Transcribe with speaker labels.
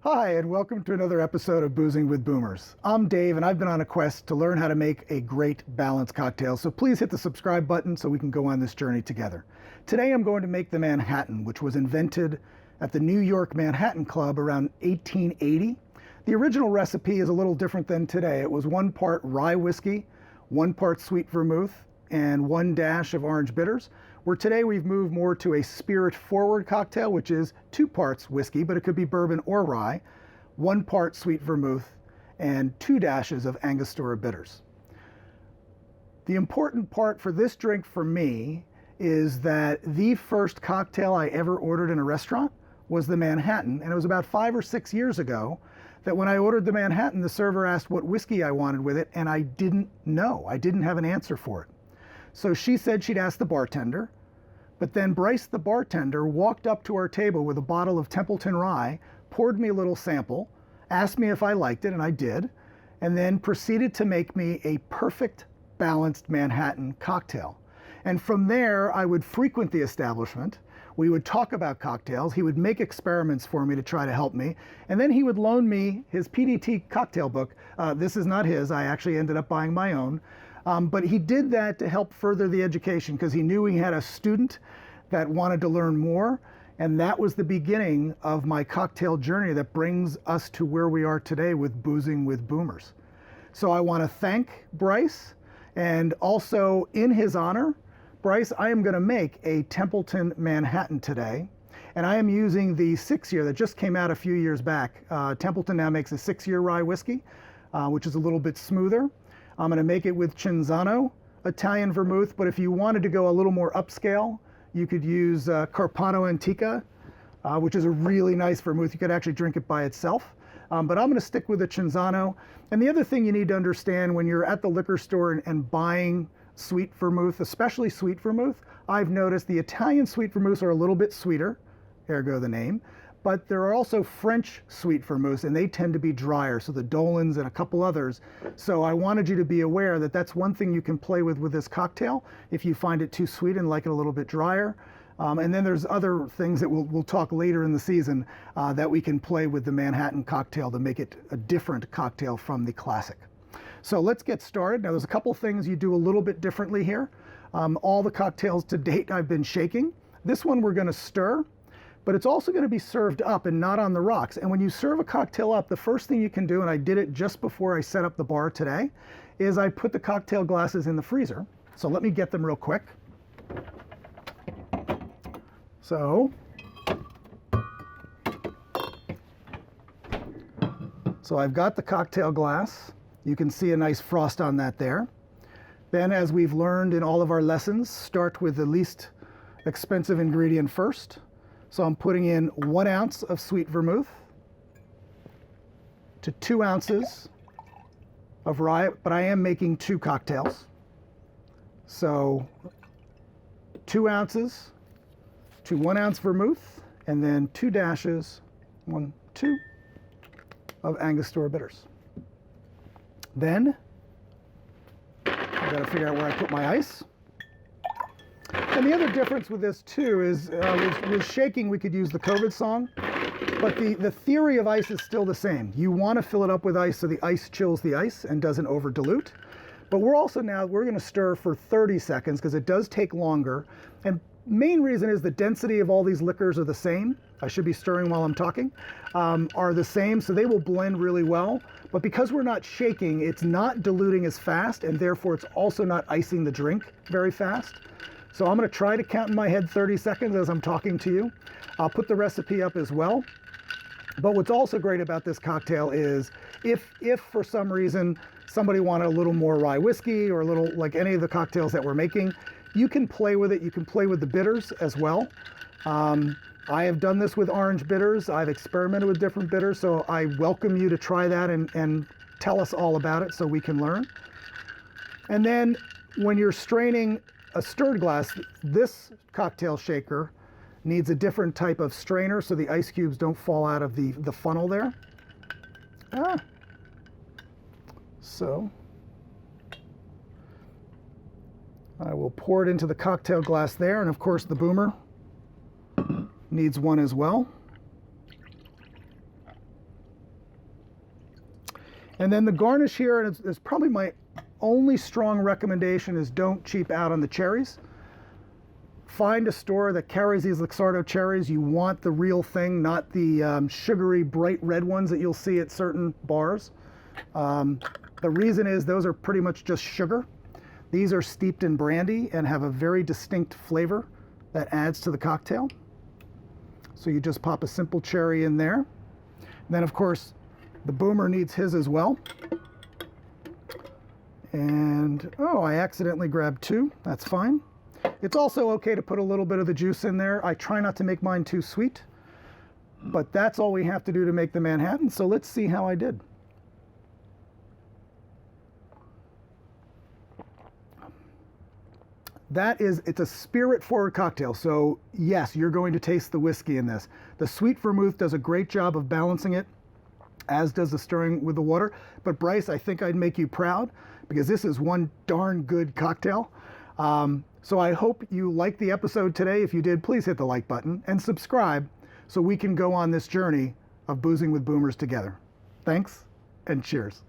Speaker 1: Hi, and welcome to another episode of Boozing with Boomers. I'm Dave, and I've been on a quest to learn how to make a great balanced cocktail, so please hit the subscribe button so we can go on this journey together. Today I'm going to make the Manhattan, which was invented at the New York Manhattan Club around 1880. The original recipe is a little different than today. It was 1 part rye whiskey, 1 part sweet vermouth, and 1 dash of orange bitters, where today we've moved more to a spirit-forward cocktail, which is 2 parts whiskey, but it could be bourbon or rye, 1 part sweet vermouth, and 2 dashes of Angostura bitters. The important part for this drink for me is that the first cocktail I ever ordered in a restaurant was the Manhattan, and it was about 5 or 6 years ago that when I ordered the Manhattan, the server asked what whiskey I wanted with it, and I didn't know. I didn't have an answer for it. So she said she'd ask the bartender, but then Bryce, the bartender, walked up to our table with a bottle of Templeton rye, poured me a little sample, asked me if I liked it, and I did, and then proceeded to make me a perfect balanced Manhattan cocktail. And from there, I would frequent the establishment. We would talk about cocktails. He would make experiments for me to try to help me. And then he would loan me his PDT cocktail book. This is not his. I actually ended up buying my own. But he did that to help further the education because he knew he had a student that wanted to learn more. And that was the beginning of my cocktail journey that brings us to where we are today with Boozing with Boomers. So I want to thank Bryce, and also in his honor, Bryce, I am going to make a Templeton Manhattan today. And I am using the 6-year that just came out a few years back. Templeton now makes a 6-year rye whiskey, which is a little bit smoother. I'm going to make it with Cinzano Italian vermouth, but if you wanted to go a little more upscale, you could use Carpano Antica, which is a really nice vermouth. You could actually drink it by itself. But I'm going to stick with the Cinzano. And the other thing you need to understand when you're at the liquor store and buying sweet vermouth, especially sweet vermouth, I've noticed the Italian sweet vermouths are a little bit sweeter, ergo the name. But there are also French sweet vermouths, and they tend to be drier, so the Dolans and a couple others. So I wanted you to be aware that that's one thing you can play with this cocktail if you find it too sweet and like it a little bit drier. And then there's other things that we'll talk later in the season that we can play with the Manhattan cocktail to make it a different cocktail from the classic. So let's get started. Now there's a couple things you do a little bit differently here. All the cocktails to date I've been shaking. This one we're going to stir. But it's also going to be served up and not on the rocks. And when you serve a cocktail up, the first thing you can do, and I did it just before I set up the bar today, is I put the cocktail glasses in the freezer. So let me get them real quick. So I've got the cocktail glass. You can see a nice frost on that there. Then, as we've learned in all of our lessons, start with the least expensive ingredient first. So I'm putting in 1 ounce of sweet vermouth to 2 ounces of rye, but I am making 2 cocktails. So 2 ounces to 1 ounce vermouth, and then 2 dashes, 1, 2, of Angostura bitters. Then I gotta figure out where I put my ice. And the other difference with this too is with shaking we could use the COVID song, but the theory of ice is still the same. You want to fill it up with ice so the ice chills the ice and doesn't over dilute. But we're going to stir for 30 seconds because it does take longer. And main reason is the density of all these liquors are the same. I should be stirring while I'm talking, are the same, so they will blend really well. But because we're not shaking, it's not diluting as fast, and therefore it's also not icing the drink very fast. So I'm going to try to count in my head 30 seconds as I'm talking to you. I'll put the recipe up as well. But what's also great about this cocktail is if for some reason somebody wanted a little more rye whiskey or a little, like any of the cocktails that we're making, you can play with it. You can play with the bitters as well. I have done this with orange bitters. I've experimented with different bitters, so I welcome you to try that and tell us all about it so we can learn. And then when you're straining a stirred glass, this cocktail shaker needs a different type of strainer so the ice cubes don't fall out of the funnel there. So I will pour it into the cocktail glass there, and of course the boomer needs one as well. And then the garnish here, and it's probably my only strong recommendation, is don't cheap out on the cherries. Find a store that carries these Luxardo cherries. You want the real thing, not the sugary, bright red ones that you'll see at certain bars. The reason is those are pretty much just sugar. These are steeped in brandy and have a very distinct flavor that adds to the cocktail. So you just pop a simple cherry in there. And then, of course, the Boomer needs his as well. And, oh, I accidentally grabbed two. That's fine. It's also okay to put a little bit of the juice in there. I try not to make mine too sweet, but that's all we have to do to make the Manhattan. So let's see how I did. It's a spirit-forward cocktail. So yes, you're going to taste the whiskey in this. The sweet vermouth does a great job of balancing it, as does the stirring with the water. But Bryce, I think I'd make you proud because this is one darn good cocktail. So I hope you liked the episode today. If you did, please hit the like button and subscribe so we can go on this journey of boozing with boomers together. Thanks and cheers.